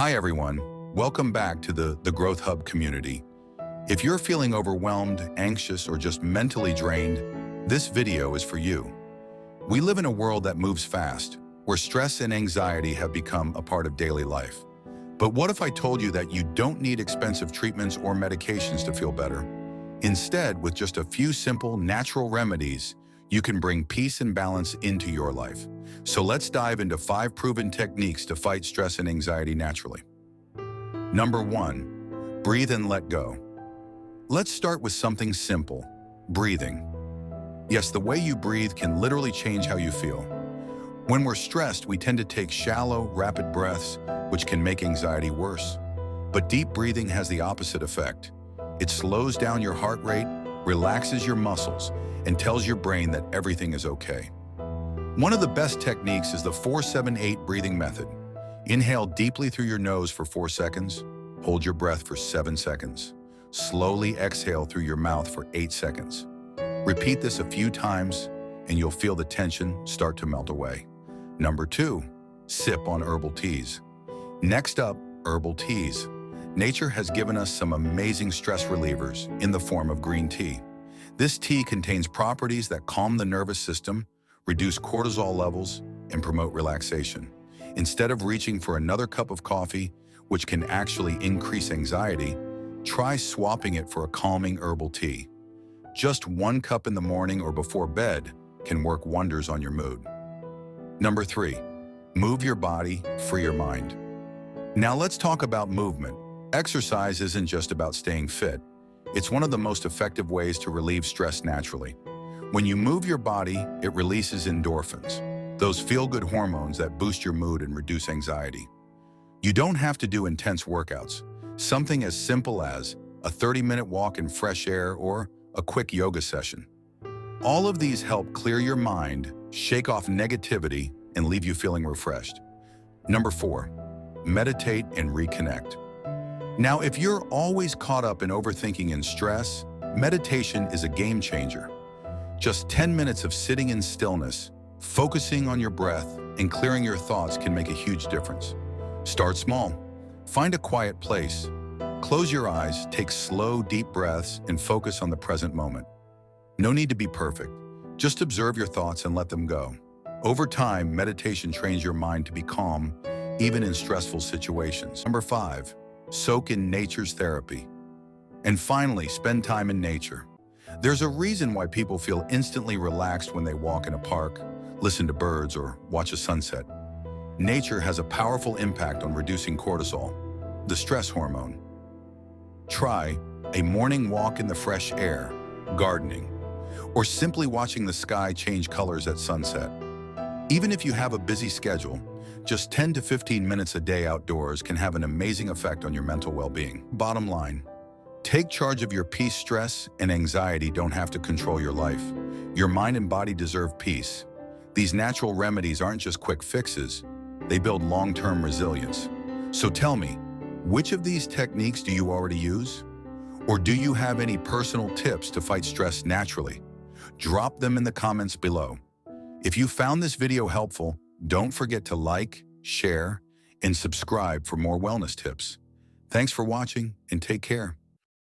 Hi everyone, welcome back to the Growth Hub community. If you're feeling overwhelmed, anxious, or just mentally drained, this video is for you. We live in a world that moves fast, where stress and anxiety have become a part of daily life. But what if I told you that you don't need expensive treatments or medications to feel better? Instead, with just a few simple, natural remedies, you can bring peace and balance into your life. So let's dive into 5 proven techniques to fight stress and anxiety naturally. Number 1, breathe and let go. Let's start with something simple, breathing. Yes, the way you breathe can literally change how you feel. When we're stressed, we tend to take shallow, rapid breaths, which can make anxiety worse. But deep breathing has the opposite effect. It slows down your heart rate, relaxes your muscles, and tells your brain that everything is okay. One of the best techniques is the 4-7-8 breathing method. Inhale deeply through your nose for 4 seconds, hold your breath for 7 seconds. Slowly exhale through your mouth for 8 seconds. Repeat this a few times, and you'll feel the tension start to melt away. Number 2, sip on herbal teas. Next up, herbal teas. Nature has given us some amazing stress relievers in the form of green tea. This tea contains properties that calm the nervous system, reduce cortisol levels, and promote relaxation. Instead of reaching for another cup of coffee, which can actually increase anxiety, try swapping it for a calming herbal tea. Just 1 cup in the morning or before bed can work wonders on your mood. Number 3, move your body, free your mind. Now let's talk about movement. Exercise isn't just about staying fit. It's one of the most effective ways to relieve stress naturally. When you move your body, it releases endorphins, those feel-good hormones that boost your mood and reduce anxiety. You don't have to do intense workouts. Something as simple as a 30-minute walk in fresh air or a quick yoga session. All of these help clear your mind, shake off negativity, and leave you feeling refreshed. Number 4, meditate and reconnect. Now, if you're always caught up in overthinking and stress, meditation is a game changer. Just 10 minutes of sitting in stillness, focusing on your breath, and clearing your thoughts can make a huge difference. Start small. Find a quiet place. Close your eyes, take slow, deep breaths, and focus on the present moment. No need to be perfect. Just observe your thoughts and let them go. Over time, meditation trains your mind to be calm, even in stressful situations. Number 5, soak in nature's therapy. And finally, spend time in nature. There's a reason why people feel instantly relaxed when they walk in a park, listen to birds, or watch a sunset. Nature has a powerful impact on reducing cortisol, the stress hormone. Try a morning walk in the fresh air, gardening, or simply watching the sky change colors at sunset. Even if you have a busy schedule, just 10 to 15 minutes a day outdoors can have an amazing effect on your mental well-being. Bottom line, take charge of your peace. Stress and anxiety don't have to control your life. Your mind and body deserve peace. These natural remedies aren't just quick fixes, they build long-term resilience. So tell me, which of these techniques do you already use? Or do you have any personal tips to fight stress naturally? Drop them in the comments below. If you found this video helpful, don't forget to like, share, and subscribe for more wellness tips. Thanks for watching and take care.